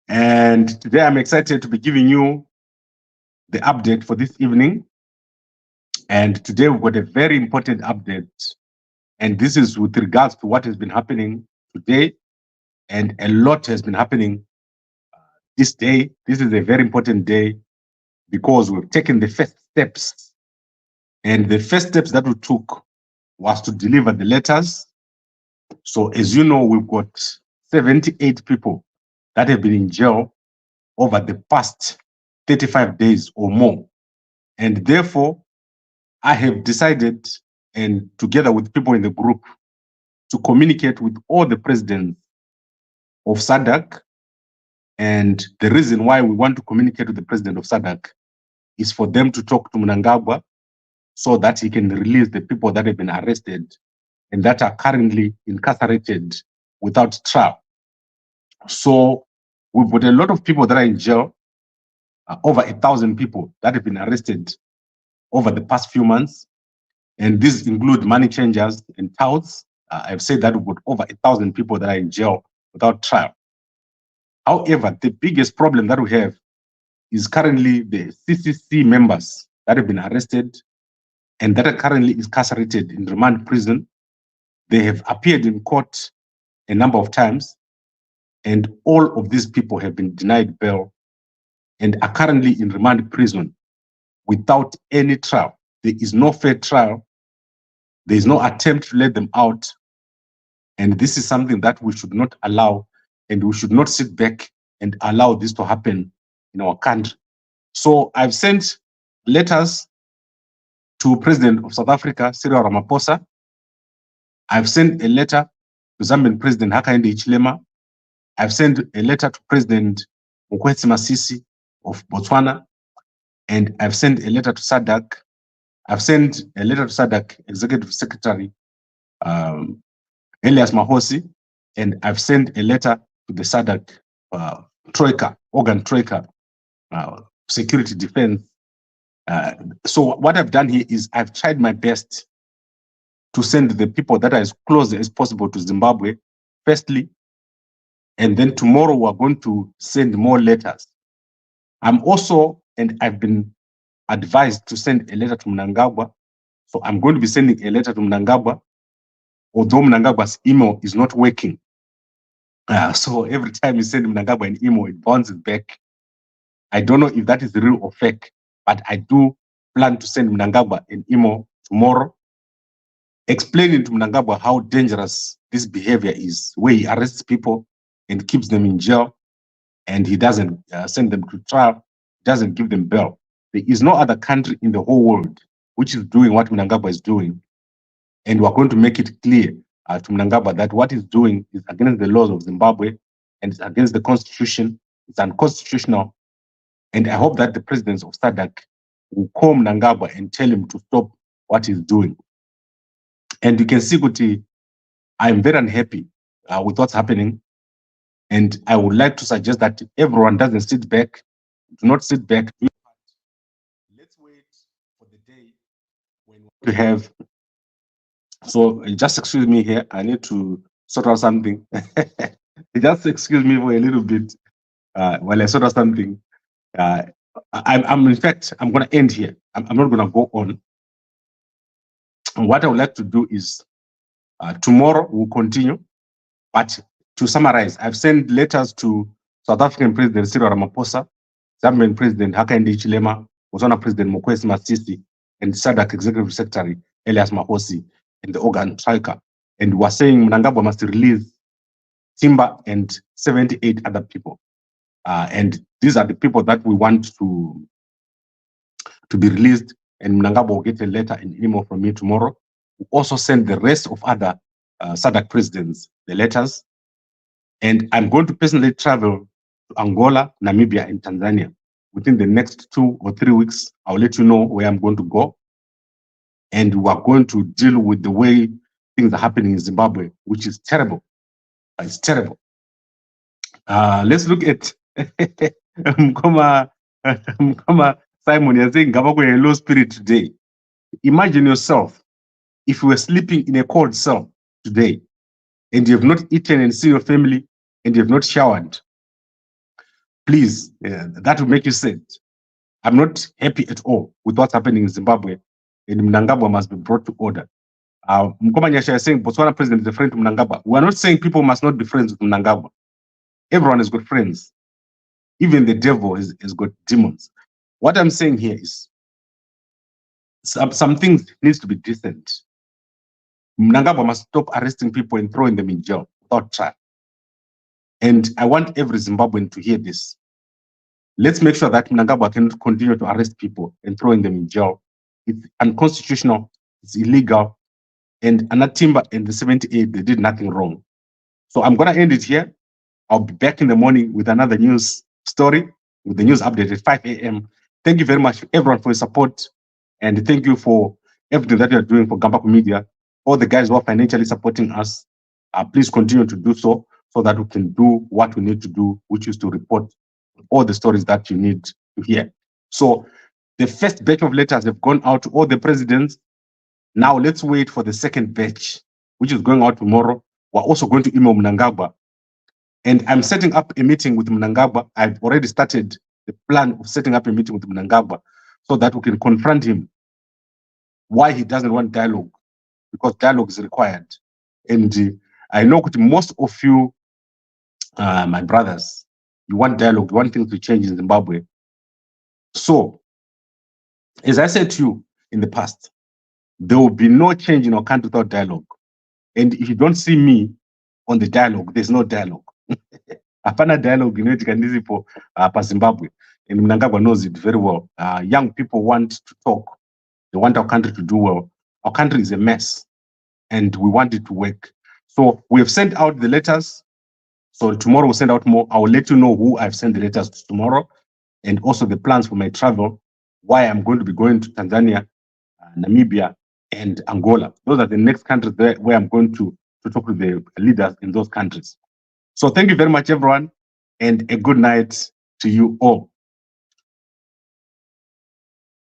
And today I'm excited to be giving you the update for this evening. And today we've got a very important update. And this is with regards to what has been happening today. And a lot has been happening this day. This is a very important day because we've taken the first steps. And the first steps that we took was to deliver the letters. So as you know, we've got 78 people that have been in jail over the past 35 days or more. And therefore, I have decided, and together with people in the group, to communicate with all the presidents of SADC. And the reason why we want to communicate with the president of SADC is for them to talk to Mnangagwa so that he can release the people that have been arrested and that are currently incarcerated without trial. So we've got a lot of people that are in jail, over 1,000 people that have been arrested over the past few months. And these include money changers and touts. I've said that we've got over 1,000 people that are in jail without trial. However, the biggest problem that we have is currently the CCC members that have been arrested and that are currently incarcerated in remand prison. They have appeared in court a number of times, and all of these people have been denied bail and are currently in remand prison without any trial. There is no fair trial. There is no attempt to let them out. And this is something that we should not allow, and we should not sit back and allow this to happen in our country. So I've sent letters to President of South Africa, Cyril Ramaphosa. I've sent a letter to Zambian President Hakainde Hichilema. I've sent a letter to President Mokgweetsi Masisi of Botswana. And I've sent a letter to SADC. I've sent a letter to SADC Executive Secretary Elias Magosi, and I've sent a letter to the SADC Troika, Organ Troika, Security Defense. So what I've done here is I've tried my best to send the people that are as close as possible to Zimbabwe, firstly, and then tomorrow we're going to send more letters. I'm also, and I've been advised to send a letter to Mnangagwa, so I'm going to be sending a letter to Mnangagwa, although Mnangagwa's email is not working. So every time you send Mnangagwa an email, it bounces back. I don't know if that is real or fake, but I do plan to send Mnangagwa an email tomorrow, explaining to Mnangagwa how dangerous this behavior is, where he arrests people and keeps them in jail, and he doesn't send them to trial, doesn't give them bail. There is no other country in the whole world which is doing what Mnangagwa is doing. And we're going to make it clear to Mnangagwa that what he's doing is against the laws of Zimbabwe and it's against the constitution. It's unconstitutional. And I hope that the presidents of SADC will call Mnangagwa and tell him to stop what he's doing. And you can see, Kuti, I'm very unhappy with what's happening. And I would like to suggest that everyone doesn't sit back. Do not sit back. Let's wait for the day when we have. So just excuse me here. I need to sort out something. Just excuse me for a little bit while I sort out something. I'm in fact, I'm going to end here. I'm not going to go on. And what I would like to do is tomorrow we'll continue. But to summarize, I've sent letters to South African President Cyril Ramaphosa, Zambian President Hakainde Hichilema, Botswana President Mokgweetsi Masisi, and SADC Executive Secretary Elias Magosi, and the organ striker. And we're saying Mnangagwa must release Timba and 78 other people. And these are the people that we want to be released. And Mnangagwa will get a letter and email from me tomorrow. We'll also send the rest of other SADC presidents the letters. And I'm going to personally travel to Angola, Namibia, and Tanzania. Within the next 2 or 3 weeks, I'll let you know where I'm going to go. And we're going to deal with the way things are happening in Zimbabwe, which is terrible. It's terrible. Let's look at Mkoma Simon. You're saying Gambakwe a low spirit today. Imagine yourself if you were sleeping in a cold cell today and you have not eaten and seen your family and you have not showered, please, that will make you sad. I'm not happy at all with what's happening in Zimbabwe, and Mnangagwa must be brought to order. Mkomanyasha is saying Botswana president is a friend to Mnangagwa. We are not saying people must not be friends with Mnangagwa. Everyone has got friends. Even the devil has got demons. What I'm saying here is some things needs to be decent. Mnangagwa must stop arresting people and throwing them in jail without trial. And I want every Zimbabwean to hear this. Let's make sure that Mnangagwa cannot continue to arrest people and throwing them in jail. It's unconstitutional, it's illegal, and Anatimba and the 78, they did nothing wrong. So I'm going to end it here. I'll be back in the morning with another news story, with the news update at 5 a.m. Thank you very much, everyone, for your support. And thank you for everything that you are doing for Gambakwe Media. All the guys who are financially supporting us, please continue to do so that we can do what we need to do, which is to report all the stories that you need to hear. So the first batch of letters have gone out to all the presidents. Now let's wait for the second batch, which is going out tomorrow. We're also going to email Mnangagwa. And I'm setting up a meeting with Mnangagwa. I've already started the plan of setting up a meeting with Mnangagwa so that we can confront him why he doesn't want dialogue, because dialogue is required. And I know that most of you, my brothers, you want dialogue, you want things to change in Zimbabwe. So, as I said to you in the past, there will be no change in our country without dialogue. And if you don't see me on the dialogue, there's no dialogue. Apana dialogue in for Zimbabwe. And Mnangagwa knows it very well. Young people want to talk. They want our country to do well. Our country is a mess, and we want it to work. So we have sent out the letters. So tomorrow we'll send out more. I will let you know who I've sent the letters to tomorrow, and also the plans for my travel, why I'm going to be going to Tanzania, Namibia, and Angola. Those are the next countries where I'm going to talk to the leaders in those countries. So thank you very much, everyone, and a good night to you all.